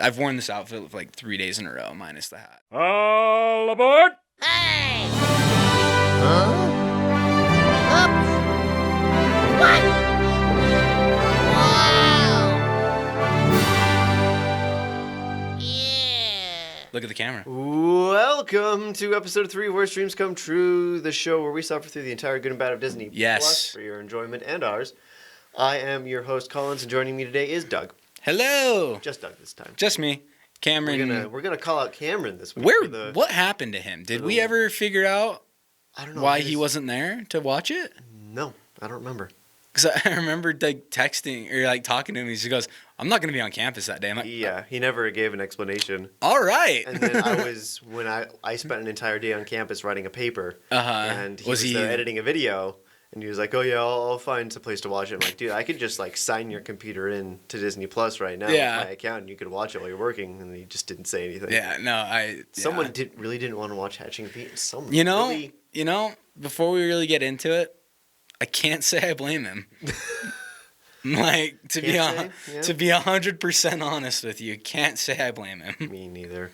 I've worn this outfit like 3 days in a row, minus the hat. All aboard! Hey! Huh? Oops! What? Wow! Yeah! Look at the camera. Welcome to episode 3 of Where Streams Come True, the show where we suffer through the entire good and bad of Disney Yes. Plus for your enjoyment and ours. I am your host, Collins, and joining me today is Doug. Hello. Just Doug this time. Just me. Cameron. We're gonna call out Cameron this week. What happened to him? Did we ever figure out I don't know why he wasn't there to watch it? No, I don't remember. Because I remember like texting or like talking to him. He just goes, "I'm not going to be on campus that day." I'm like, Yeah, he never gave an explanation. all right. And then I spent an entire day on campus writing a paper. And he was there editing a video. And he was like, "Oh yeah, I'll find some place to watch it." I'm like, "Dude, I could just like sign your computer in to Disney Plus right now with my account, and you could watch it while you're working." And he just didn't say anything. Yeah, no, Someone really didn't want to watch Hatching Pete. Before we really get into it, I can't say I blame him. Like to be 100% honest with you, can't say I blame him. Me neither.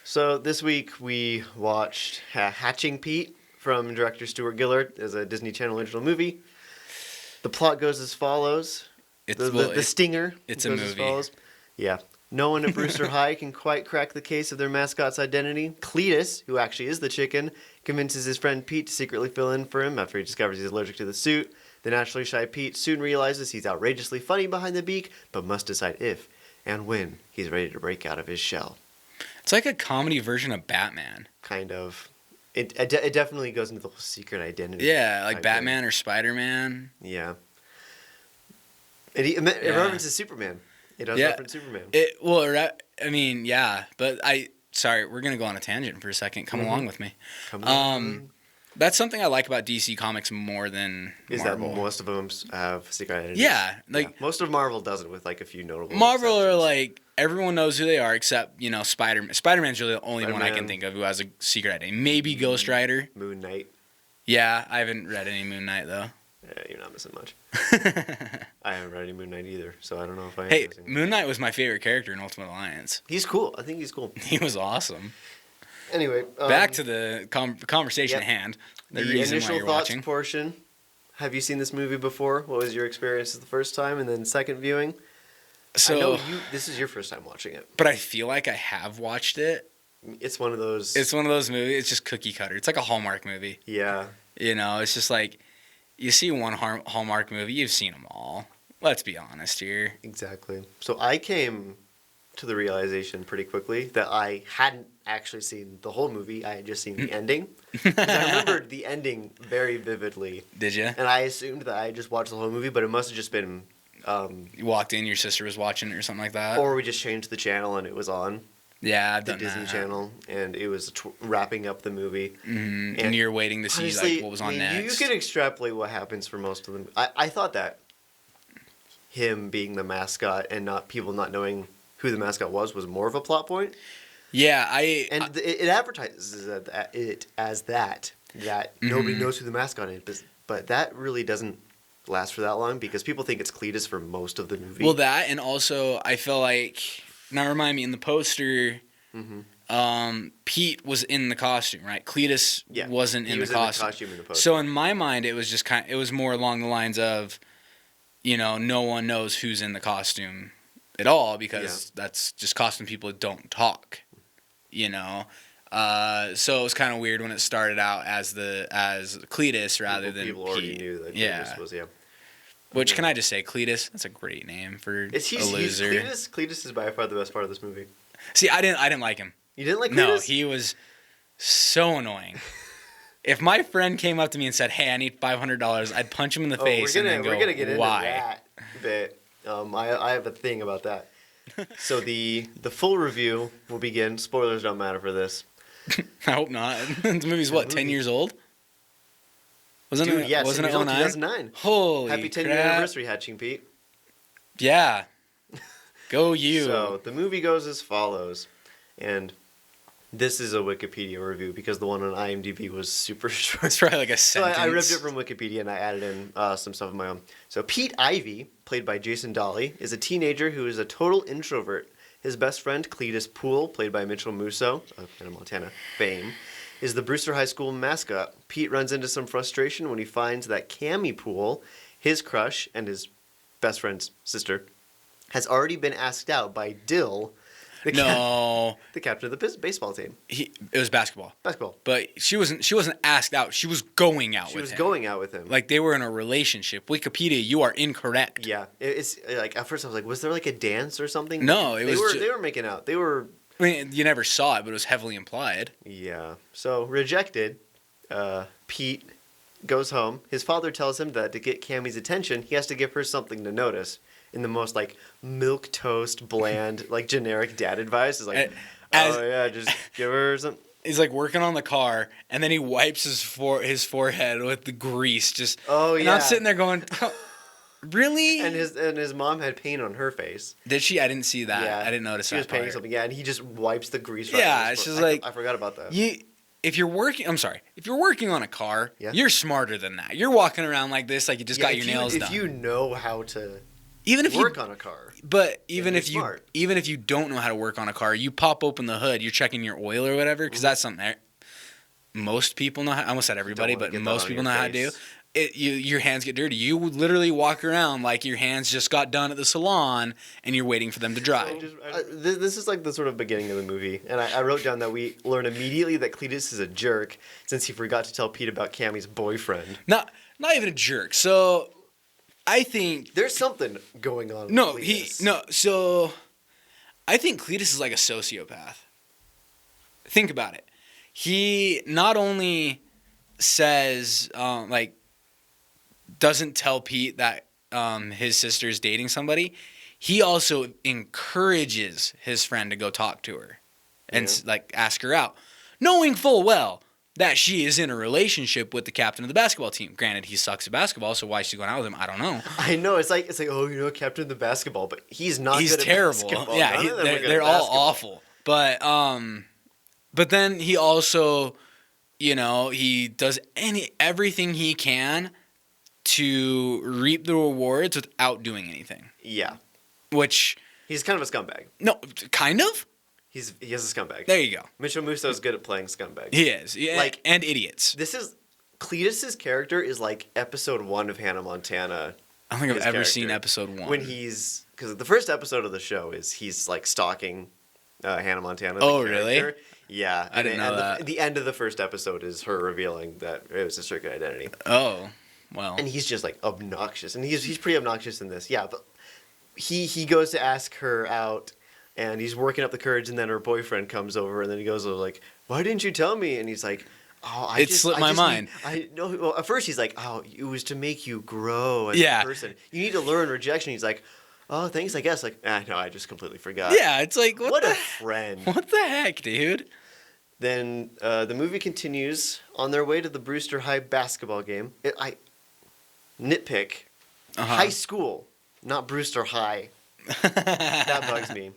So this week we watched Hatching Pete from director Stuart Gillard as a Disney Channel original movie. The plot goes as follows. The stinger. It's goes a movie. As follows. Yeah. No one at Brewster High can quite crack the case of their mascot's identity. Cletus, who actually is the chicken, convinces his friend Pete to secretly fill in for him after he discovers he's allergic to the suit. The naturally shy Pete soon realizes he's outrageously funny behind the beak, but must decide if and when he's ready to break out of his shell. It's like a comedy version of Batman. Kind of. It definitely goes into the whole secret identity. Yeah, like Batman or Spider-Man. Yeah. It references Superman. It does reference Superman. But sorry, we're going to go on a tangent for a second. Come along with me. Come on. That's something I like about DC Comics more than Marvel. That most of them have secret identities. Yeah. Most of Marvel doesn't, with like a few notable Marvel exceptions. are like, everyone knows who they are except, Spider-Man. Spider-Man's really the only one I can think of who has a secret identity. Maybe Ghost Rider. Moon Knight. Yeah, I haven't read any Moon Knight, though. Yeah, you're not missing much. I haven't read any Moon Knight either, so I don't know if I am missing. Moon Knight was my favorite character in Ultimate Alliance. He's cool. I think he's cool. He was awesome. Anyway. Back to the conversation at hand. The initial thoughts portion. Have you seen this movie before? What was your experience the first time and then second viewing? So, I know this is your first time watching it. But I feel like I have watched it. It's one of those movies. It's just cookie cutter. It's like a Hallmark movie. Yeah. It's just like, you see one Hallmark movie, you've seen them all. Let's be honest here. Exactly. So I came to the realization pretty quickly that I hadn't actually seen the whole movie. I had just seen the ending. I remembered the ending very vividly. Did you? And I assumed that I had just watched the whole movie, but it must have just been... you walked in, your sister was watching it or something like that? Or we just changed the channel and it was on. Yeah, I've the done Disney that. Channel, and it was wrapping up the movie. Mm-hmm. And you're waiting to see honestly, what was on next. You can extrapolate what happens for most of them. I thought that him being the mascot and people not knowing who the mascot was more of a plot point. Yeah, it advertises it as that nobody knows who the mascot is, but that really doesn't last for that long because people think it's Cletus for most of the movie. Well, that, and also I feel like, now remind me, in the poster, Pete was in the costume, right? Cletus wasn't in the costume. So in my mind, it was just it was more along the lines of, no one knows who's in the costume at all because that's just costume people that don't talk, So it was kind of weird when it started out as Cletus rather than people Pete. Already knew that Cletus was, Which, can I just say, Cletus? That's a great name for a loser. Cletus is by far the best part of this movie. See, I didn't like him. You didn't like Cletus? No, he was so annoying. If my friend came up to me and said, "Hey, I need $500," I'd punch him in the face and then go, "We're gonna get why?" into that bit. I have a thing about that. So the full review will begin. Spoilers don't matter for this. I hope not. The movie's 10 years old? Wasn't it 2009? Holy Happy 10-year crap. anniversary, Hatching Pete. Yeah. Go you. So the movie goes as follows, and this is a Wikipedia review because the one on IMDb was super short. It's probably like a sentence. So I ripped it from Wikipedia and I added in some stuff of my own. So Pete Ivy, played by Jason Dolley, is a teenager who is a total introvert. His best friend, Cletus Poole, played by Mitchell Musso of Hannah Montana fame, is the Brewster High School mascot. Pete runs into some frustration when he finds that Cammy Poole, his crush and his best friend's sister, has already been asked out by Dill, the captain of the baseball team. It was basketball. Basketball. But she wasn't asked out. She was going out with him. She was going out with him. Like, they were in a relationship. Wikipedia, you are incorrect. Yeah. It's like, at first I was like, was there like a dance or something? No, they were making out. They were... I mean, you never saw it, but it was heavily implied. Yeah. So, rejected, Pete goes home. His father tells him that to get Cammy's attention, he has to give her something to notice. In the most, like, milquetoast, bland, like, generic dad advice. Is like, just give her some... He's, like, working on the car, and then he wipes his forehead with the grease. And I'm sitting there going, really? And his mom had paint on her face. Did she? I didn't see that. Yeah. I didn't notice that. She was painting something, and he just wipes the grease right it's just like... I forgot about that. If you're working on a car, you're smarter than that. You're walking around like this, like you just got your nails done. If you know how to... Even if work on a car. But even if you don't know how to work on a car, you pop open the hood, you're checking your oil or whatever, because that's something that most people know how. I almost said everybody, but most people know how to do. Your hands get dirty. You would literally walk around like your hands just got done at the salon, and you're waiting for them to dry. This is like the sort of beginning of the movie, and I wrote down that we learn immediately that Cletus is a jerk since he forgot to tell Pete about Cammy's boyfriend. Not even a jerk. So. I think there's something going on. So I think Cletus is like a sociopath. Think about it. He not only says doesn't tell Pete that his sister is dating somebody. He also encourages his friend to go talk to her and ask her out, knowing full well that she is in a relationship with the captain of the basketball team. Granted, he sucks at basketball, so why is she going out with him? I don't know. I know. It's like captain of the basketball, but he's not. He's good terrible. At basketball. Yeah, they're all awful. But then he also, he does everything he can to reap the rewards without doing anything. Yeah. Which he's kind of a scumbag. No, kind of. He is a scumbag. There you go. Mitchell Musso is good at playing scumbags. He is. Yeah, and idiots. Cletus's character is like episode 1 of Hannah Montana. I don't think I've ever seen episode 1. Because the first episode of the show is he's like stalking Hannah Montana. Oh, really? Yeah. I didn't know that. The end of the first episode is her revealing that it was a circuit identity. Oh, well. And he's just like obnoxious. And he's pretty obnoxious in this. Yeah, but he goes to ask her out. And he's working up the courage, and then her boyfriend comes over, and then he goes like, "Why didn't you tell me?" And he's like, "Oh, it slipped my mind." Well, at first he's like, "Oh, it was to make you grow as a person. You need to learn rejection." He's like, "Oh, thanks, I guess." Like, no, I just completely forgot. Yeah, it's like what a friend. What the heck, dude? Then the movie continues on their way to the Brewster High basketball game. I nitpick, high school, not Brewster High. That bugs me.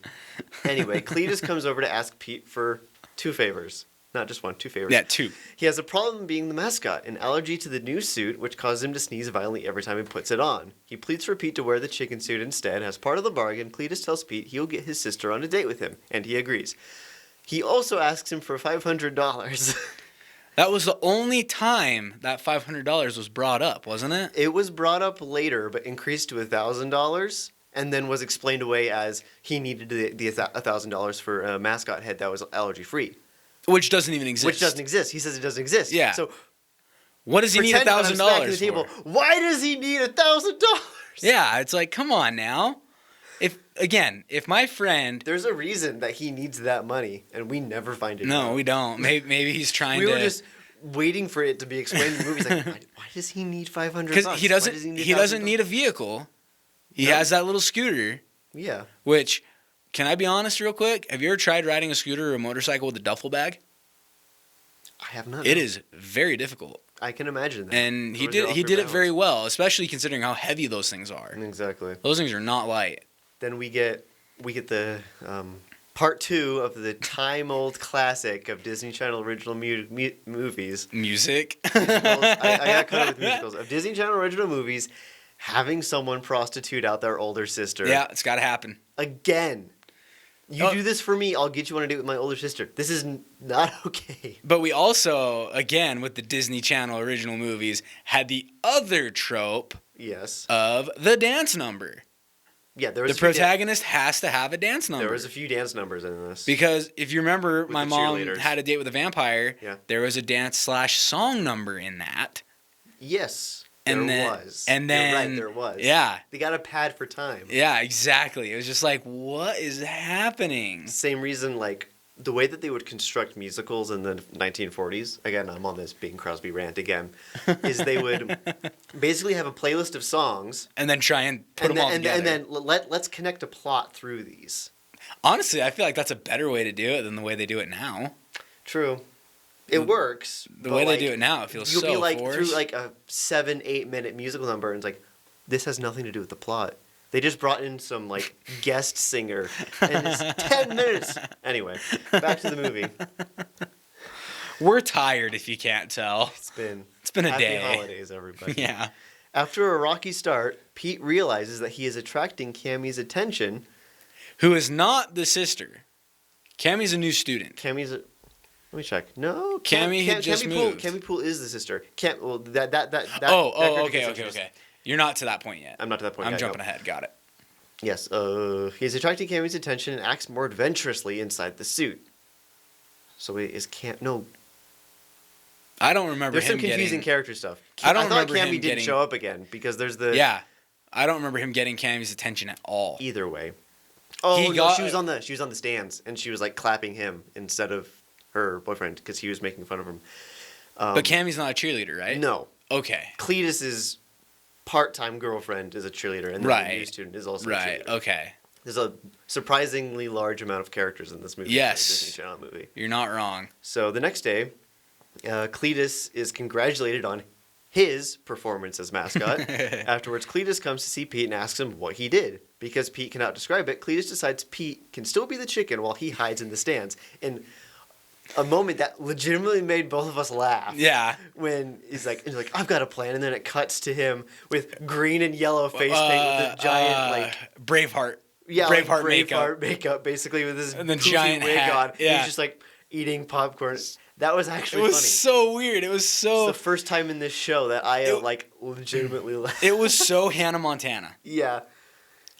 Anyway, Cletus comes over to ask Pete for 2 favors. Not just 1, 2 favors. Yeah, 2. He has a problem being the mascot, an allergy to the new suit, which causes him to sneeze violently every time he puts it on. He pleads for Pete to wear the chicken suit instead. As part of the bargain, Cletus tells Pete he'll get his sister on a date with him, and he agrees. He also asks him for $500. That was the only time that $500 was brought up, wasn't it? It was brought up later, but increased to $1,000. And then was explained away as he needed the $1,000 for a mascot head that was allergy free, which doesn't even exist. He says it doesn't exist. Yeah. So, what does he need $1,000 for? Why does he need $1,000? Yeah, it's like, come on now. If my friend, there's a reason that he needs that money, and we never find it. No, we don't. Maybe he's trying to. We were just waiting for it to be explained in the movie. He's like, why does he need $500? Because he doesn't need a vehicle. He has that little scooter. Yeah. Which, can I be honest real quick? Have you ever tried riding a scooter or a motorcycle with a duffel bag? I have not. It is very difficult. I can imagine that. And he did it very well, especially considering how heavy those things are. Exactly. Those things are not light. Then we get the part 2 of the time-old classic of Disney Channel original movies. Music? I got caught up with musicals. Of Disney Channel original movies, having someone prostitute out their older sister. Yeah, it's got to happen. Again. You do this for me, I'll get you on a date with my older sister. This is not okay. But we also, again, with the Disney Channel original movies, had the other trope Yes. of the dance number. Yeah, there was the protagonist has to have a dance number. There was a few dance numbers in this. Because if you remember, my mom cheerleaders. had a date with a vampire. Yeah. There was a dance/song number in that. Yes, And there then, was. And then, You're right, there was. Yeah. They got a pad for time. Yeah, exactly. It was just like, what is happening? Same reason, like, the way that they would construct musicals in the 1940s, again, I'm on this Bing Crosby rant again, is they would basically have a playlist of songs. And then try and put them all together. And then let's connect a plot through these. Honestly, I feel like that's a better way to do it than the way they do it now. True. It works. The way they do it now, it feels so You'll be like, forced. through like a 7-8 minute musical number, and it's like, this has nothing to do with the plot. They just brought in some, like, guest singer, and it's 10 minutes. Anyway, back to the movie. We're tired, if you can't tell. It's been a happy day. holidays, everybody. Yeah. After a rocky start, Pete realizes that he is attracting Cammie's attention. Who is not the sister. Cammie's a new student. Cammie's a... Let me check. No, Cammie had just moved. Cammie Poole is the sister. Okay. You're not to that point yet. I'm not to that point I'm yet. jumping ahead. Got it. Yes. He's attracting Cammie's attention and acts more adventurously inside the suit. So wait, is Cam... No. I don't remember There's him some confusing getting... character stuff. I don't thought remember him Cammie didn't getting... show up again because there's the... Yeah. I don't remember him getting Cammie's attention at all. Either way. Oh, she was on the stands and she was like clapping him instead of her boyfriend because he was making fun of him. But Cammie's not a cheerleader, right? No. Okay. Cletus's part-time girlfriend is a cheerleader, and then the new student is also a cheerleader. Okay. There's a surprisingly large amount of characters in this movie. Yes. Disney Channel movie. You're not wrong. So the next day, Cletus is congratulated on his performance as mascot. Afterwards, Cletus comes to see Pete and asks him what he did. Because Pete cannot describe it, Cletus decides Pete can still be the chicken while he hides in the stands. And a moment that legitimately made both of us laugh. Yeah. When he's like, I've got a plan, and then it cuts to him with green and yellow face paint with a giant Braveheart. Yeah, Braveheart makeup, basically with his and the poofy giant wig hat. on. Yeah. He's just like eating popcorn. That was actually funny. It was funny. so weird. It was so. It's the first time in this show that I legitimately laughed. It was so Hannah Montana. Yeah.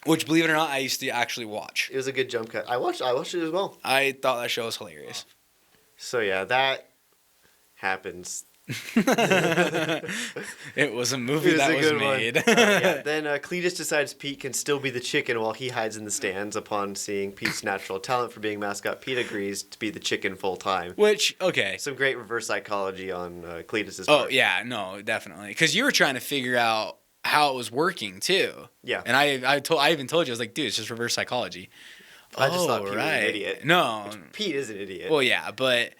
Which, believe it or not, I used to actually watch. It was a good jump cut. I watched it as well. I thought that show was hilarious. So yeah, that happens. It was a movie that was made. Then Cletus decides Pete can still be the chicken while he hides in the stands. Upon seeing Pete's natural talent for being mascot, Pete agrees to be the chicken full time. Which, okay. Some great reverse psychology on Cletus's part. Oh, yeah, no, definitely. Because you were trying to figure out how it was working, too. Yeah. And I even told you, I was like, dude, it's just reverse psychology. I just thought Pete was an idiot. No. Pete is an idiot. Well, yeah, but...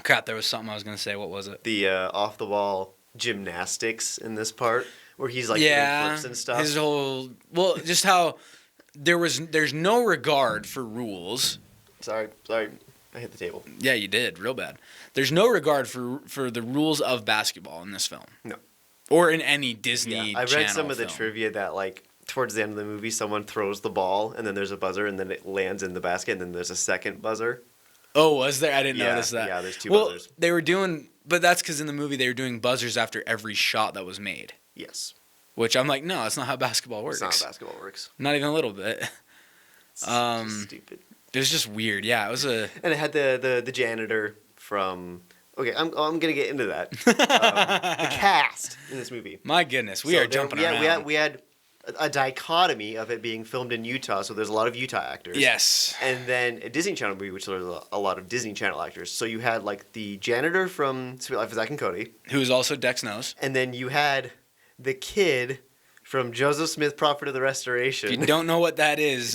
Crap, there was something I was going to say. What was it? The off-the-wall gymnastics in this part, where he's like doing flips and stuff. His whole... Well, just how there's no regard for rules. Sorry. I hit the table. Yeah, you did. Real bad. There's no regard for the rules of basketball in this film. No. Or in any Disney I read some of film. the trivia that, like, towards the end of the movie, someone throws the ball, and then there's a buzzer, and then it lands in the basket, and then there's a second buzzer. Oh, was there? I didn't notice that. Yeah, there's two buzzers. They were doing... But that's because in the movie, they were doing buzzers after every shot that was made. Yes. Which I'm like, no, that's not how basketball works. It's not how basketball works. Not even a little bit. It's just stupid. It was just weird. Yeah, it was a... And it had the janitor from... Okay, I'm going to get into that. The cast in this movie. My goodness, we are jumping around. We had a dichotomy of it being filmed in Utah, so there's a lot of Utah actors. Yes. And then a Disney Channel movie, which there's a lot of Disney Channel actors. So you had, like, the janitor from Sweet Life of Zack and Cody. Who was also Dex Nose. And then you had the kid from Joseph Smith, Prophet of the Restoration. If you don't know what that is,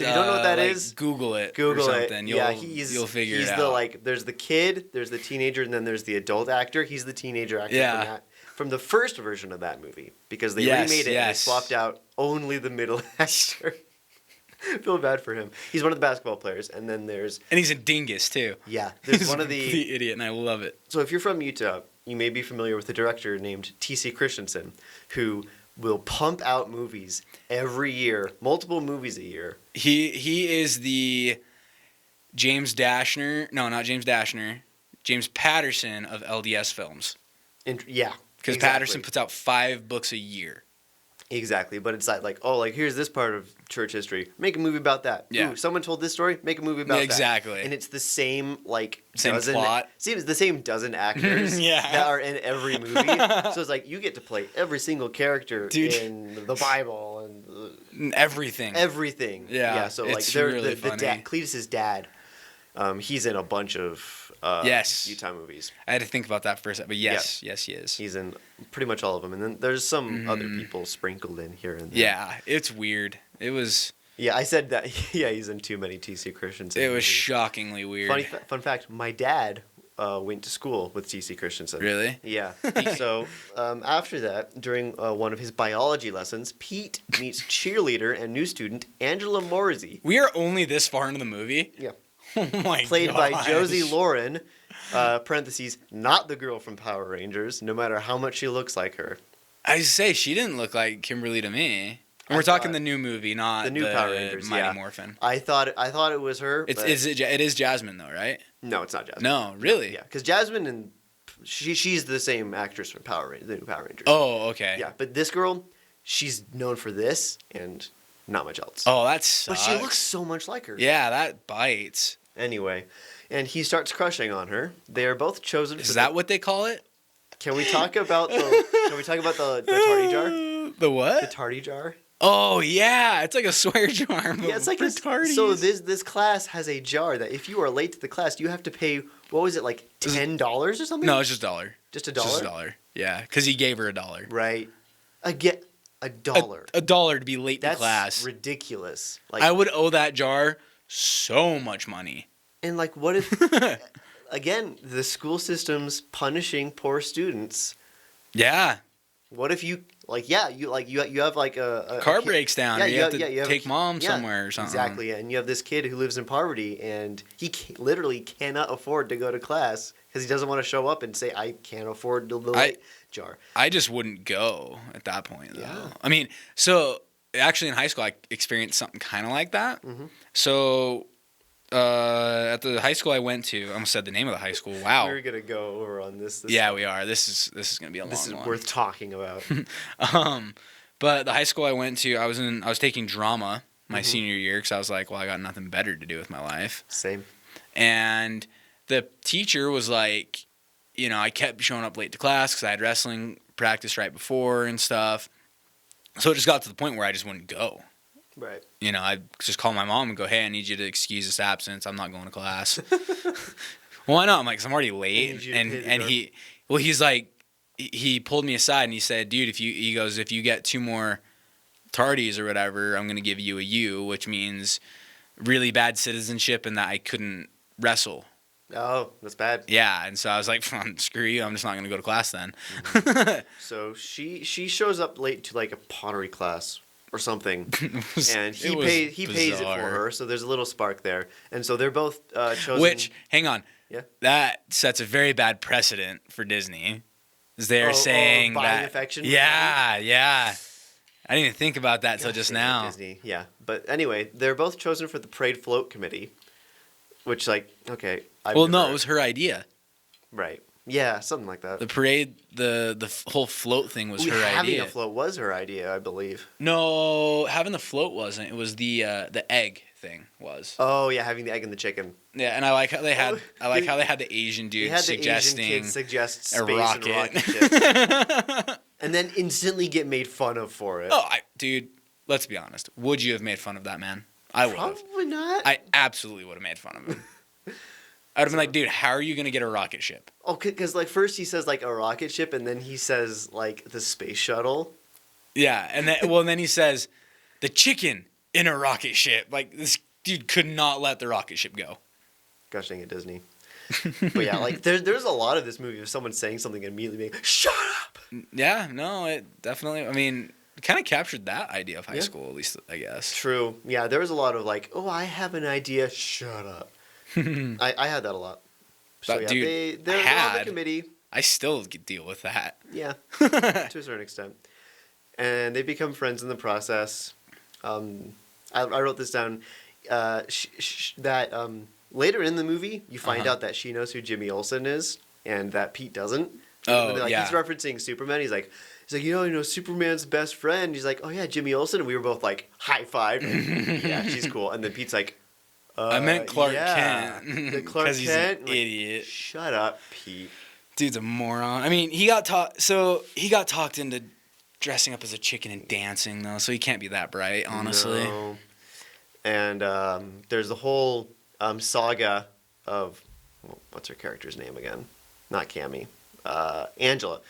Google it. Google or something. it. You'll figure it out. He's the, like, there's the kid, there's the teenager, and then there's the adult actor. He's the teenager actor from the first version of that movie, because they remade it and they swapped out only the middle actor. Feel bad for him. He's one of the basketball players, and then there's... And he's a dingus, too. Yeah. There's he's one of the... complete idiot, and I love it. So if you're from Utah, you may be familiar with a director named T.C. Christensen, who will pump out movies every year, multiple movies a year. He is the James Dashner. No, not James Dashner. James Patterson of LDS films. Yeah. Because exactly. Patterson puts out 5 books a year. Exactly, but it's like, oh, like here's this part of church history. Make a movie about that. Yeah. Ooh, someone told this story. Make a movie about that. Exactly. And it's the same same dozen, plot. Seems the same dozen actors that are in every movie. So it's like you get to play every single character in the Bible and everything. Everything. Yeah. So like it's they're really the funny. Cletus's dad. He's in a bunch of Utah movies. I had to think about that for a second, but yes, he is. He's in pretty much all of them, and then there's some other people sprinkled in here and there. Yeah, it's weird. It was. Yeah, I said that. Yeah, he's in too many T.C. Christensen. It was shockingly weird. Fun fact: my dad went to school with T.C. Christensen. Really? Yeah. So after that, during one of his biology lessons, Pete meets cheerleader and new student Angela Morrissey. We are only this far into the movie. Yeah. Oh my god. Played by Josie Lauren, parentheses, not the girl from Power Rangers, no matter how much she looks like her. I say she didn't look like Kimberly to me. And we're talking the new movie, not the new Power Rangers, Mighty Morphin. I thought it was her. It is Jasmine though, right? No, it's not Jasmine. No, really? Yeah, because Jasmine and she's the same actress from the new Power Rangers. Oh, okay. Yeah, but this girl, she's known for this and not much else. Oh, that sucks. But she looks so much like her. Yeah, that bites. Anyway, and he starts crushing on her. They are both chosen. Is that what they call it? Can we talk about the tardy jar? The what? The tardy jar. Oh yeah, it's like a swear jar. Yeah, it's like tardies. So this class has a jar that if you are late to the class, you have to pay. What was it, like $10 or something? No, it's just $1. Just $1. Just $1. Yeah, because he gave her $1. Right. Again, $1. $1 to be late to class. That's ridiculous. Like I would owe that jar so much money. And like, what if? Again, the school system's punishing poor students. Yeah. What if you you have like a car breaks down. Yeah, you have to take mom somewhere or something. Exactly, and you have this kid who lives in poverty, and he literally cannot afford to go to class because he doesn't want to show up and say, "I can't afford the late jar." I just wouldn't go at that point, though. Yeah. I mean, so actually in high school, I experienced something kind of like that. Mm-hmm. So at the high school I went to, I almost said the name of the high school. Wow. We're gonna go over on this. Yeah, we are. This is gonna be a long one. This is worth talking about. But the high school I went to, I was taking drama my senior year because I was like, well, I got nothing better to do with my life. Same. And the teacher was like, I kept showing up late to class because I had wrestling practice right before and stuff. So it just got to the point where I just wouldn't go. Right. I'd just call my mom and go, hey, I need you to excuse this absence. I'm not going to class. Well, why not? I'm like, 'cause I'm already late. And he's like, he pulled me aside and he said, dude, if you get 2 more tardies or whatever, I'm going to give you a U, which means really bad citizenship and that I couldn't wrestle. Oh, that's bad. Yeah, and so I was like, screw you, I'm just not going to go to class then. So she shows up late to like a pottery class or something, and he pays it for her. So there's a little spark there, and so they're both chosen. Which, hang on, yeah, that sets a very bad precedent for Disney. They're saying buying that affection. Yeah. I didn't even think about that till just now. Disney, yeah. But anyway, they're both chosen for the parade float committee, which okay. It was her idea. Right. Yeah, something like that. The parade, the whole float thing was her idea. Having a float was her idea, I believe. No, having the float wasn't. It was the egg thing was. Oh yeah, having the egg and the chicken. Yeah, and I like how they had the Asian dude suggesting the Asian kid suggest space a rocket. And rocket ship. And then instantly get made fun of for it. Oh, dude, let's be honest. Would you have made fun of that man? I would have. Probably not. I absolutely would have made fun of him. I would have been like, dude, how are you going to get a rocket ship? Oh, because first he says a rocket ship, and then he says the space shuttle. Yeah, and then he says the chicken in a rocket ship. Like, this dude could not let the rocket ship go. Gosh dang it, Disney. But yeah, there's a lot of this movie of someone saying something and immediately being, shut up! Yeah, no, it definitely, I mean, it kind of captured that idea of high school, at least, I guess. True. Yeah, there was a lot of I have an idea, shut up. I had that a lot. So but, yeah, dude, they're on the committee. I still deal with that. Yeah, to a certain extent. and they become friends in the process. I wrote this down. Later in the movie, you find out that she knows who Jimmy Olsen is, and that Pete doesn't. Oh, He's referencing Superman. He's like, Superman's best friend. He's like, oh yeah, Jimmy Olsen. And we were both like, high five. Yeah, she's cool. And then Pete's like, I meant Clark Kent. The Clark Kent? He's an idiot. Shut up, Pete. Dude's a moron. I mean, he got talked into dressing up as a chicken and dancing though, so he can't be that bright, honestly. No. And there's the whole saga of what's her character's name again? Not Cammy. Angela.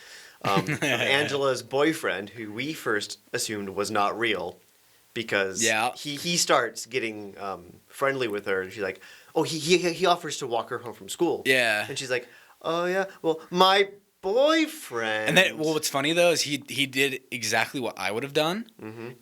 Angela's boyfriend, who we first assumed was not real, because he starts getting friendly with her, and she's like, oh, he offers to walk her home from school. Yeah. And she's like, oh yeah, well, my boyfriend. And then, what's funny though is he did exactly what I would have done,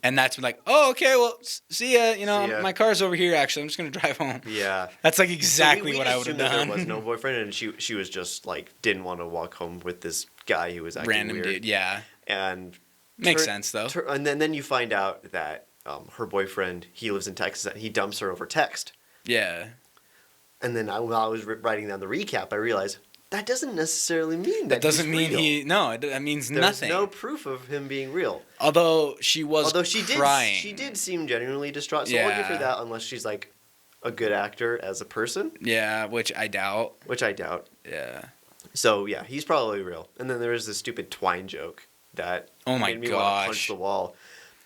and that's like, oh, okay, well, see ya. You know, my car's over here. Actually, I'm just gonna drive home. Yeah, that's like exactly what I would have done. There was no boyfriend, and she was just like didn't want to walk home with this guy who was acting random weird. Dude. Yeah, and makes sense though. And then you find out that her boyfriend, he lives in Texas, and he dumps her over text. Yeah. And then while I was writing down the recap, I realized that doesn't necessarily mean that doesn't mean real. That means nothing. There's no proof of him being real. Although she crying. She did seem genuinely distraught. So I'll give her that, unless she's like a good actor as a person. Yeah, which I doubt. Yeah. So yeah, he's probably real. And then there was this stupid twine joke that made me want to punch the wall.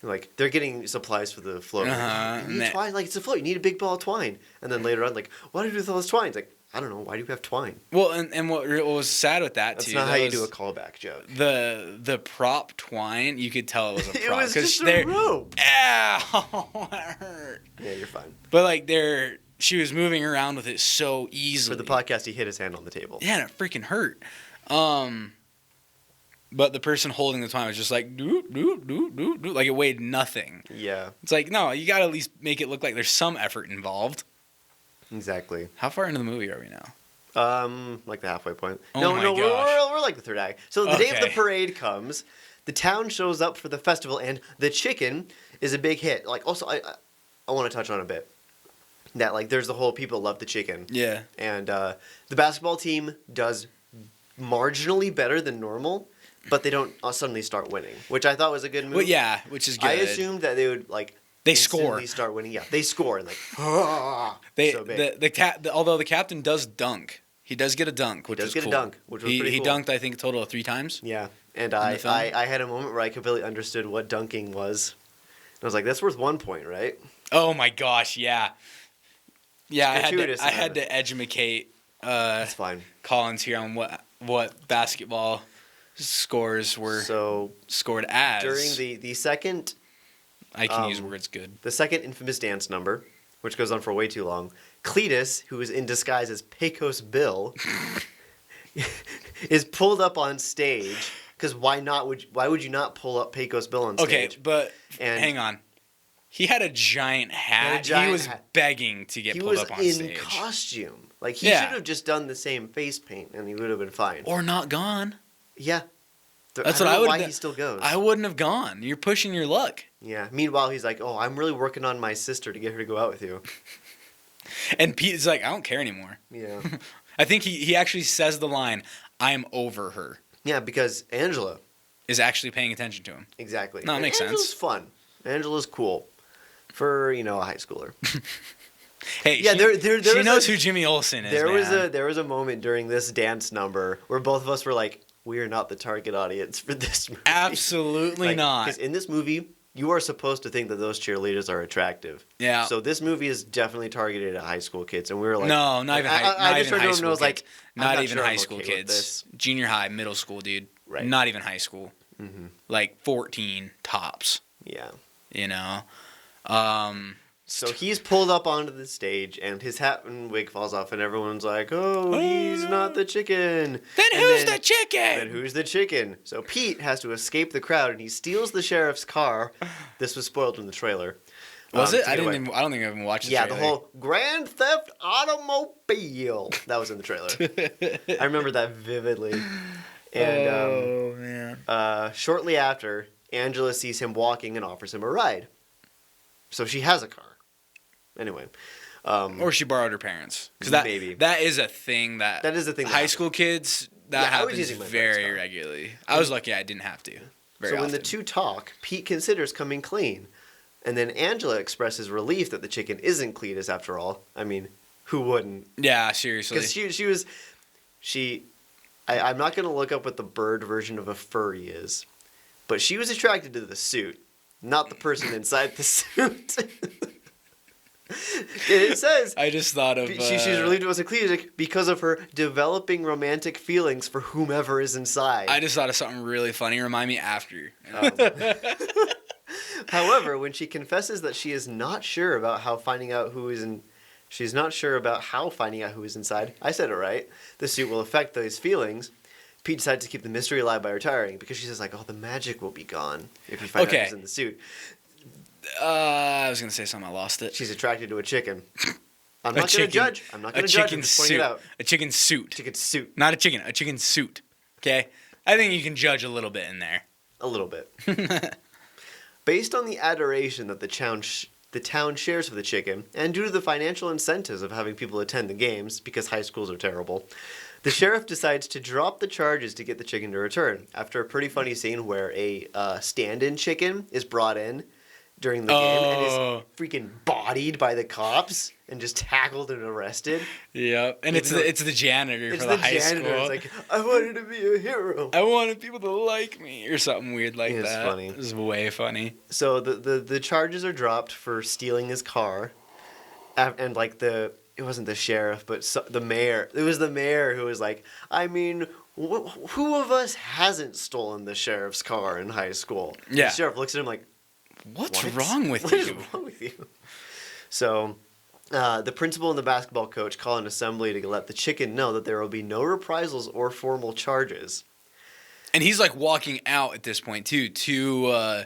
Like, they're getting supplies for the float. You need twine, like, it's a float. You need a big ball of twine. And then later on, like, what do you do with all this twine? It's like, I don't know. Why do you have twine? Well, and what was sad with that, That's too. That's not how you do a callback joke. The prop twine, you could tell it was a prop. It was just a rope. Ow! That hurt. Yeah, you're fine. But, like, she was moving around with it so easily. For the podcast, he hit his hand on the table. Yeah, and it freaking hurt. But the person holding the twine was just like, doot, doot, doot, doot, doot. Like, it weighed nothing. Yeah. It's like, no, you got to at least make it look like there's some effort involved. Exactly. How far into the movie are we now? Like the halfway point. Oh my gosh. We're like the third act. So the day of the parade comes, the town shows up for the festival, and the chicken is a big hit. Like, also, I want to touch on a bit that, like, there's the whole people love the chicken. Yeah. And the basketball team does marginally better than normal, but they don't suddenly start winning, which I thought was a good move. Well, yeah, which is good. I assumed that they would, like, they score. Start winning. Yeah, they score, and like, so big. Although the captain does dunk, he does get a dunk, which was cool. He was pretty cool. He dunked, I think, a total of 3 times. Yeah, and I had a moment where I completely understood what dunking was. I was like, that's worth 1 point, right? Oh my gosh, yeah. Yeah, I had to educate. That's fine. Collins here on what basketball scores were scored as. During the second... I can use words good. The second infamous dance number, which goes on for way too long, Cletus, who is in disguise as Pecos Bill, is pulled up on stage. Because why would you not pull up Pecos Bill on stage? Okay, but hang on. He had a giant hat. He was begging to get pulled up on stage. He was in costume. Like, he should have just done the same face paint, and he would have been fine. Or not gone. Yeah. That's what I would have done. Why he still goes. I wouldn't have gone. You're pushing your luck. Yeah. Meanwhile, he's like, oh, I'm really working on my sister to get her to go out with you. And Pete is like, I don't care anymore. Yeah. I think he actually says the line, I'm over her. Yeah, because Angela is actually paying attention to him. Exactly. No, it makes sense. Angela's fun. Angela's cool for, a high schooler. Hey, yeah, she knows who Jimmy Olsen is. There was a moment during this dance number where both of us were like, we are not the target audience for this movie. Absolutely not. Because in this movie, you are supposed to think that those cheerleaders are attractive. Yeah. So this movie is definitely targeted at high school kids, and we were like, no, not even high school kids. Like, not even high school kids. Junior high, middle school, dude. Right. Not even high school. Mm-hmm. Like 14 tops. Yeah. So he's pulled up onto the stage, and his hat and wig falls off, and everyone's like, oh, he's not the chicken. Then who's the chicken? Then who's the chicken? So Pete has to escape the crowd, and he steals the sheriff's car. This was spoiled in the trailer. Was it? I don't think I even watched the trailer. Yeah, the whole Grand Theft Automobile. That was in the trailer. I remember that vividly. And man. Shortly after, Angela sees him walking and offers him a ride. So she has a car. Anyway. Or she borrowed her parents. Because maybe. That is a thing that... That is a thing that high school kids, that happens very car. regularly. I was lucky I didn't have to. Very often. When the two talk, Pete considers coming clean. And then Angela expresses relief that the chicken isn't Cletus after all. I mean, who wouldn't? Yeah, seriously. Because I'm not going to look up what the bird version of a furry is. But she was attracted to the suit, not the person inside the suit. It says... I just thought of... she's relieved it wasn't Cletus because of her developing romantic feelings for whomever is inside. I just thought of something really funny. Remind me after. However, when she confesses that she is not sure about how finding out who is inside, I said it right, the suit will affect those feelings, Pete decides to keep the mystery alive by retiring because she says, like, oh, the magic will be gone if you find out who's in the suit. I was going to say something. I lost it. She's attracted to a chicken. I'm not going to judge. I'm not going to judge. I'm just pointing it out. A chicken suit. Chicken suit. Not a chicken. A chicken suit. Okay? I think you can judge a little bit in there. A little bit. Based on the adoration that the town shares for the chicken, and due to the financial incentives of having people attend the games, because high schools are terrible, the sheriff decides to drop the charges to get the chicken to return, after a pretty funny scene where a stand-in chicken is brought in during the game and is freaking bodied by the cops and just tackled and arrested. Yeah, and it's the janitor for the high school. It's like, I wanted to be a hero. I wanted people to like me, or something weird like that. It's funny. It was way funny. So the charges are dropped for stealing his car, and like it wasn't the sheriff, but the mayor. It was the mayor who was like, I mean, who of us hasn't stolen the sheriff's car in high school? Yeah. The sheriff looks at him like, What's wrong with you? What is wrong with you? So, the principal and the basketball coach call an assembly to let the chicken know that there will be no reprisals or formal charges. And he's like walking out at this point too to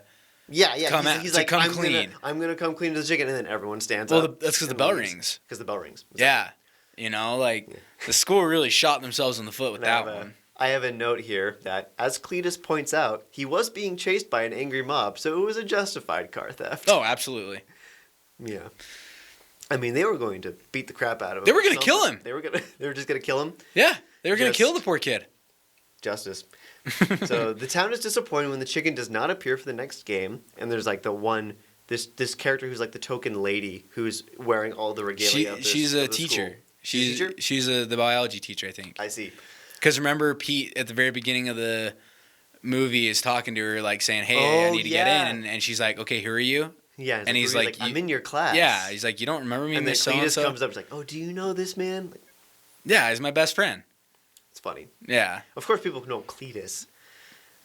he's like, come clean. I'm gonna come clean to the chicken, and then everyone stands up. Well, that's because the bell rings. Because the bell rings. Yeah, the school really shot themselves in the foot with that one. I have a note here that, as Cletus points out, he was being chased by an angry mob, so it was a justified car theft. Oh, absolutely. Yeah. I mean, they were going to beat the crap out of him. They were going to kill him. They were just going to kill him. Yeah, they were going to kill the poor kid. Justice. So the town is disappointed when the chicken does not appear for the next game, and there's like this character who's like the token lady who's wearing all the regalia. She's a teacher. She's the biology teacher, I think. I see. Because remember, Pete at the very beginning of the movie is talking to her, like saying, "Hey, I need to get in," and she's like, "Okay, who are you?" Yeah, and he's like, "I'm in your class." Yeah, he's like, "You don't remember me?" And then Cletus comes up, and is like, "Oh, do you know this man?" Like, yeah, he's my best friend. It's funny. Yeah. Of course, people know Cletus.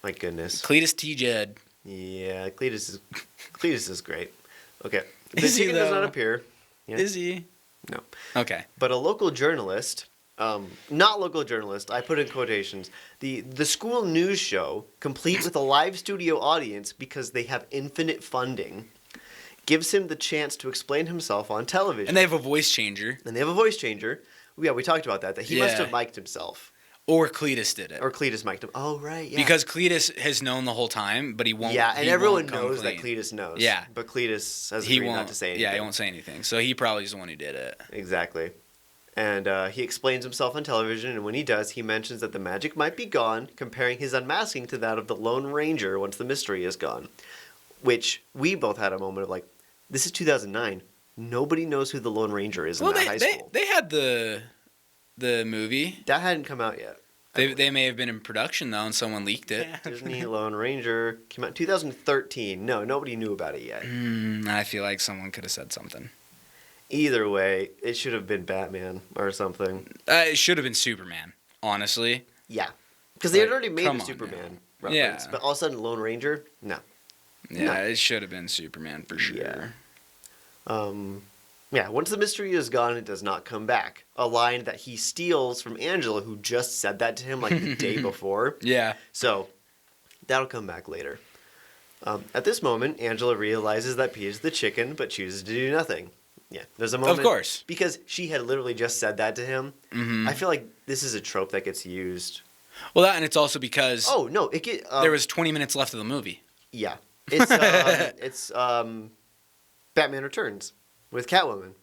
My goodness. Cletus T. Jed. Yeah, Cletus is great. Okay, the chicken does not appear. Yeah. Is he? No. Okay. But a local journalist. Not local journalist, I put in quotations, the school news show, complete with a live studio audience because they have infinite funding, gives him the chance to explain himself on television. And they have a voice changer. Yeah, we talked about that he must have mic'd himself. Or Cletus did it. Or Cletus mic'd him. Oh, right, yeah. Because Cletus has known the whole time, but he won't. Yeah, and everyone knows that Cletus knows. Yeah. But Cletus has agreed not to say anything. Yeah, he won't say anything. So he probably is the one who did it. Exactly. And he explains himself on television, and when he does, he mentions that the magic might be gone, comparing his unmasking to that of the Lone Ranger once the mystery is gone. Which we both had a moment of like, this is 2009. Nobody knows who the Lone Ranger is in that high school. They had the movie. That hadn't come out yet. They may have been in production, though, and someone leaked it. Disney Lone Ranger came out in 2013. No, nobody knew about it yet. I feel like someone could have said something. Either way, it should have been Batman or something. It should have been Superman, honestly. Yeah. Because they had already made a Superman reference. Yeah. But all of a sudden, Lone Ranger? No. Yeah, it should have been Superman for sure. Yeah, once the mystery is gone, it does not come back. A line that he steals from Angela, who just said that to him like the day before. Yeah. So, that'll come back later. At this moment, Angela realizes that Pete is the chicken, but chooses to do nothing. Yeah, there's a moment. Of course. Because she had literally just said that to him. Mm-hmm. I feel like this is a trope that gets used. Well, and it's also because... Oh, no, there was 20 minutes left of the movie. Yeah. It's Batman Returns with Catwoman,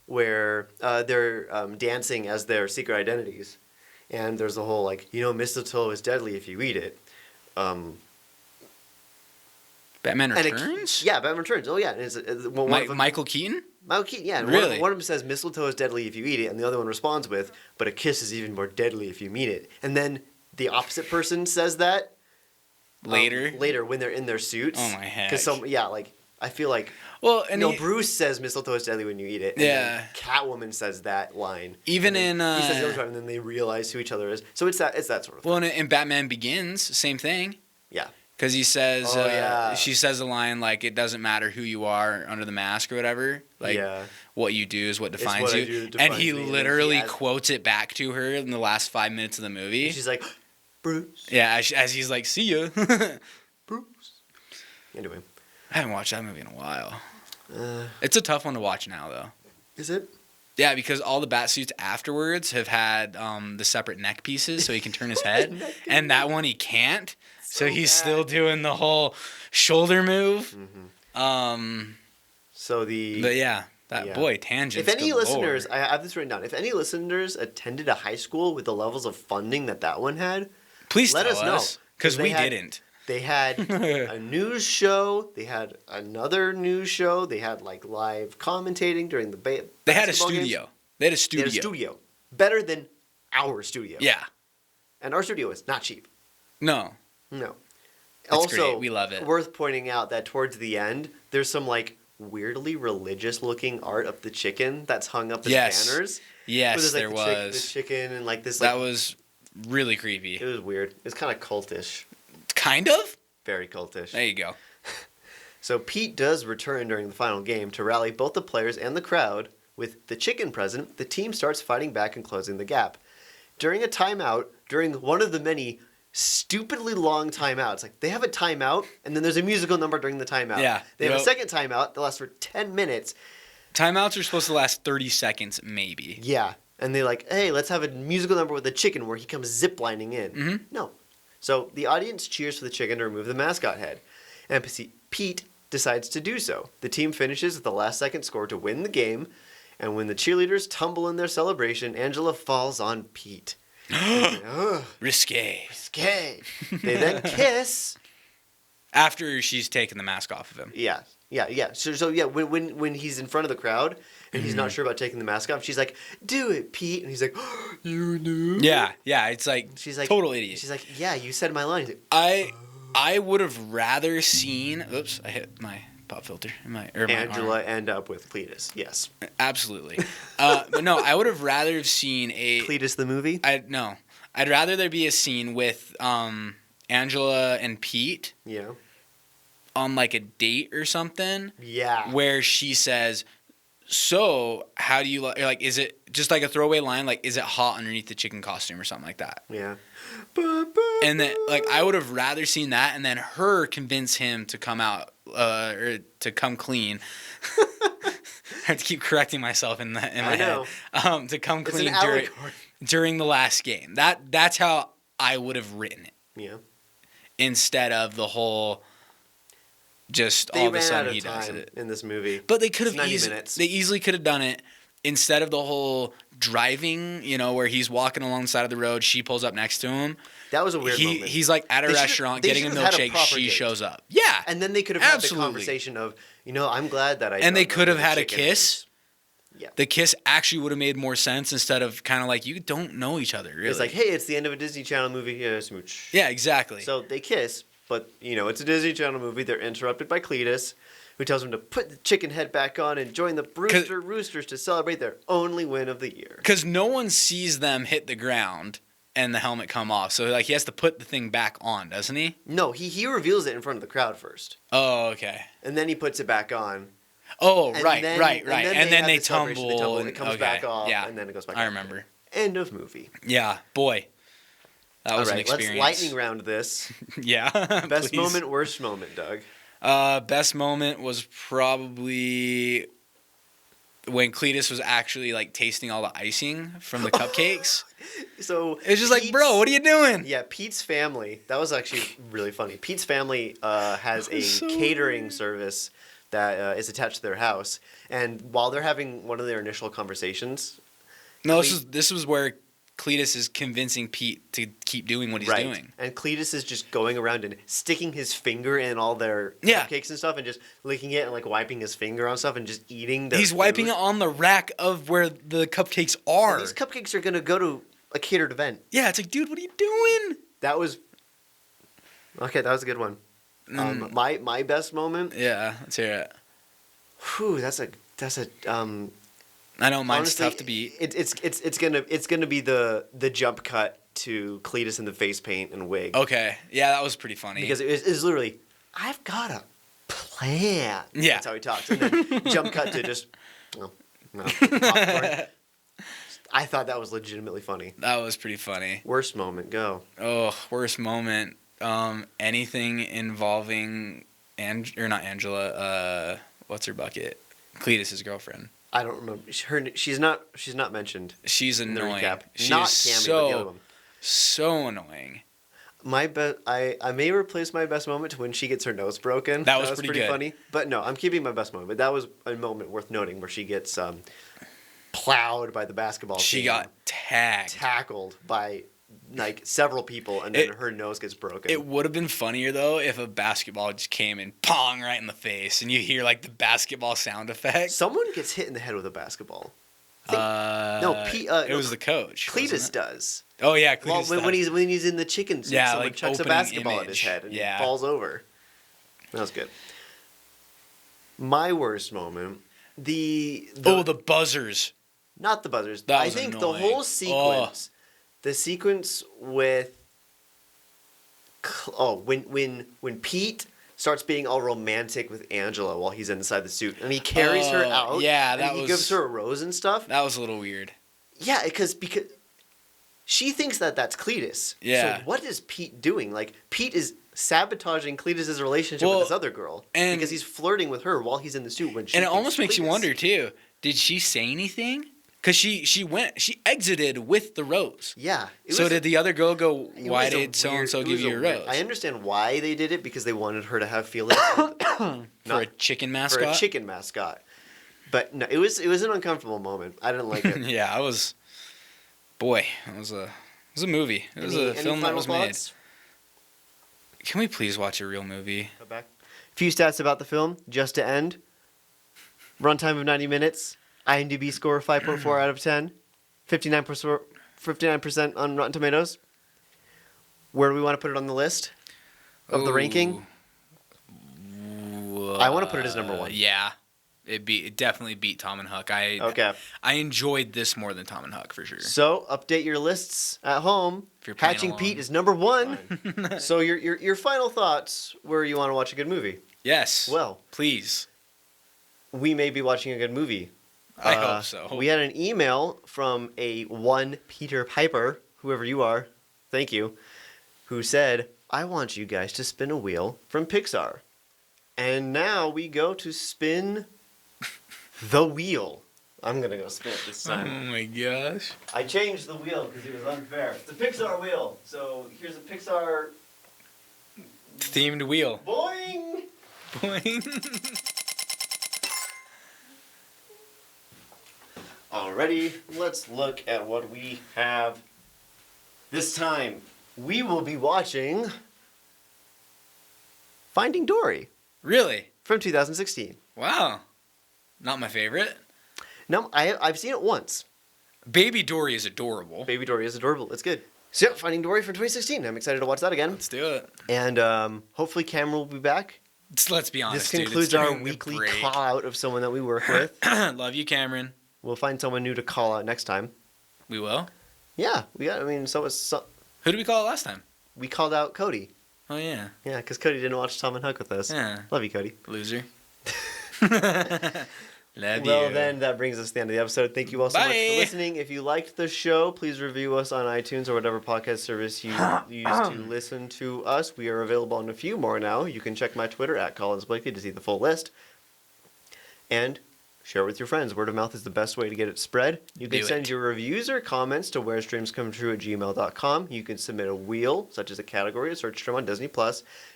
where they're dancing as their secret identities. And there's a whole, like, mistletoe is deadly if you eat it. Batman Returns? Yeah, Batman Returns. Oh, yeah. And Michael Keaton? Michael Keaton, yeah. And really? One of them says mistletoe is deadly if you eat it, and the other one responds with, but a kiss is even more deadly if you mean it. And then the opposite person says that later when they're in their suits. Oh my heck! Because I feel like Bruce says mistletoe is deadly when you eat it. And then Catwoman says that line. Even he in says the other time, and then they realize who each other is. So it's that sort of thing. Well, in Batman Begins, same thing. Yeah. Because he says, she says the line like, "It doesn't matter who you are under the mask or whatever. Like, what you do is what defines you." And he literally quotes it back to her in the last 5 minutes of the movie. And she's like, "Bruce." Yeah, as he's like, "See ya." Bruce. Anyway, I haven't watched that movie in a while. It's a tough one to watch now, though. Is it? Yeah, because all the bat suits afterwards have had the separate neck pieces, so he can turn his head, and that one he can't. So he's still doing the whole shoulder move. Mm-hmm. Boy, tangents. If any listeners, I have this written down. If any listeners attended a high school with the levels of funding that one had, please let us know, because we didn't. They had a news show. They had another news show. They had like live commentating during the They had a studio. Games. They had a studio. They had a studio. Better than our studio. Yeah. And our studio is not cheap. No. No. It's also, great. We love it. Worth pointing out that towards the end, there's some like weirdly religious looking art of the chicken that's hung up as banners. Yes, there was. The chicken and like this. That was really creepy. It was weird. It's kind of cultish. Kind of? Very cultish. There you go. So Pete does return during the final game to rally both the players and the crowd. With the chicken present, the team starts fighting back and closing the gap. During a timeout, during one of the many stupidly long timeouts, like they have a timeout and then there's a musical number during the timeout. Yeah. They have a second timeout that lasts for 10 minutes. Timeouts are supposed to last 30 seconds, maybe. Yeah. And they're like, hey, let's have a musical number with the chicken where he comes ziplining in. Mm-hmm. No. So the audience cheers for the chicken to remove the mascot head. And Pete decides to do so. The team finishes with the last second score to win the game. And when the cheerleaders tumble in their celebration, Angela falls on Pete. Risque. They then kiss. After she's taken the mask off of him. Yeah. So when he's in front of the crowd and he's not sure about taking the mask off, she's like, "Do it, Pete," and he's like, "You knew?" Yeah. It's like she's like total idiot. She's like, "Yeah, you said my line." He's like, I would have rather seen. Oops, I hit my pop filter. My Angela arm. End up with Cletus. Yes, absolutely. But no, I would have rather have seen a Cletus the movie. I'd rather there be a scene with Angela and Pete. Yeah. On like a date or something. Yeah. Where she says, "So how do you like? Is it just like a throwaway line? Like, is it hot underneath the chicken costume or something like that?" Yeah. And then like I would have rather seen that, and then her convince him to come out or to come clean. I have to keep correcting myself in my head. To come clean during the last game. That's how I would have written it. Yeah. Instead of the whole. Just all of a sudden he does it in this movie. But they could have they easily could have done it instead of the whole driving, where he's walking along the side of the road, she pulls up next to him. That was a weird moment. He's like at a restaurant getting a milkshake, she shows up. Yeah. And then they could have had the conversation of, I'm glad that I And they could have had a kiss. Yeah. The kiss actually would have made more sense instead of kind of like you don't know each other, really. It's like, hey, it's the end of a Disney Channel movie, yeah, smooch. Yeah, exactly. So they kiss. But, it's a Disney Channel movie. They're interrupted by Cletus, who tells them to put the chicken head back on and join the Brewster Roosters to celebrate their only win of the year. Because no one sees them hit the ground and the helmet come off. So, he has to put the thing back on, doesn't he? No, he reveals it in front of the crowd first. Oh, okay. And then he puts it back on. Oh, right. And then they tumble. And it comes back off, and then it goes back on. I remember. End of movie. Yeah, boy. That was an experience. Let's lightning round this. Yeah. Best moment, worst moment, Doug. Best moment was probably when Cletus was actually like tasting all the icing from the cupcakes. So it's just like, bro, what are you doing? Yeah, Pete's family. That was actually really funny. Pete's family has a catering service that is attached to their house, and while they're having one of their initial conversations, this was where Cletus is convincing Pete to keep doing what he's doing. And Cletus is just going around and sticking his finger in all their cupcakes and stuff and just licking it and like wiping his finger on stuff and just eating He's wiping it on the rack of where the cupcakes are. And these cupcakes are going to go to a catered event. Yeah, it's like, dude, what are you doing? That was a good one. My best moment. Yeah, let's hear it. Whew, that's a I know mine's honestly, tough to beat. It's gonna be the jump cut to Cletus in the face paint and wig. Okay, yeah, that was pretty funny because it was literally, I've got a plan. Yeah, that's how he talks. And then jump cut to just popcorn. I thought that was legitimately funny. That was pretty funny. Worst moment, go. Oh, worst moment. Anything involving not Angela. What's her bucket? Cletus's girlfriend. I don't remember. She's not mentioned. She's annoying. She's not Cammy, but the other one. So annoying. I may replace my best moment to when she gets her nose broken. That was pretty good. Funny. But no, I'm keeping my best moment. But that was a moment worth noting where she gets plowed by the basketball team. She got tackled by like several people, and then her nose gets broken. It would have been funnier though if a basketball just came and pong right in the face, and you hear like the basketball sound effect. Someone gets hit in the head with a basketball. It was the coach. Cletus does. Oh yeah, Cletus does. When he's in the chicken suit, someone like chucks a basketball at his head and he falls over. That was good. My worst moment, the buzzers. Not the buzzers. I think annoying. The whole sequence, the sequence with when Pete starts being all romantic with Angela while he's inside the suit, and he carries her out. Yeah, he gives her a rose and stuff. That was a little weird. Yeah, because she thinks that's Cletus. Yeah. So what is Pete doing? Like, Pete is sabotaging Cletus's relationship with this other girl because he's flirting with her while he's in the suit. And it almost makes you wonder too. Did she say anything? Because she exited with the rose. Yeah. Did the other girl go, why did so-and-so give you a rose? I understand why they did it, because they wanted her to have feelings. For a chicken mascot? For a chicken mascot. But no, it was an uncomfortable moment. I didn't like it. Yeah, it was a movie. It was a film that was made. Can we please watch a real movie? Go back. Few stats about the film, just to end. Runtime of 90 minutes. IMDb score 5.4 out of 10. 59% on Rotten Tomatoes. Where do we want to put it on the list of the ranking? I want to put it as number 1. Yeah. It definitely beat Tom and Huck. I enjoyed this more than Tom and Huck for sure. So update your lists at home. Hatching Pete is number 1. So your final thoughts where you want to watch a good movie. Yes. Well, please. We may be watching a good movie. I hope so. We had an email from a one Peter Piper, whoever you are, thank you, who said, I want you guys to spin a wheel from Pixar. And now we go to spin the wheel. I'm going to go spin it this time. Oh my gosh. I changed the wheel because it was unfair. It's a Pixar wheel. So here's a Pixar themed wheel. Boing! Boing. Alrighty, let's look at what we have. This time, we will be watching Finding Dory. Really? From 2016. Wow. Not my favorite. No, I've seen it once. Baby Dory is adorable. Baby Dory is adorable. It's good. So, Finding Dory from 2016. I'm excited to watch that again. Let's do it. And hopefully Cameron will be back. Let's be honest, this concludes our weekly call-out of someone that we work with. Love you, Cameron. We'll find someone new to call out next time. We will? Yeah. Who did we call it last time? We called out Cody. Oh, yeah. Yeah, because Cody didn't watch Tom and Huck with us. Yeah. Love you, Cody. Loser. Well, then, that brings us to the end of the episode. Thank you all so much for listening. If you liked the show, please review us on iTunes or whatever podcast service you use to listen to us. We are available on a few more now. You can check my Twitter at Collins Blakely to see the full list. And Share it with your friends. Word of mouth is the best way to get it spread. You can send your reviews or comments to WhereStreamsComeTrue@gmail.com. You can submit a wheel, such as a category, a search term on Disney+.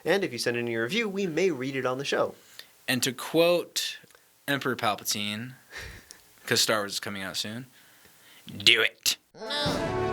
And if you send in your review, we may read it on the show. And to quote Emperor Palpatine, because Star Wars is coming out soon, do it. No.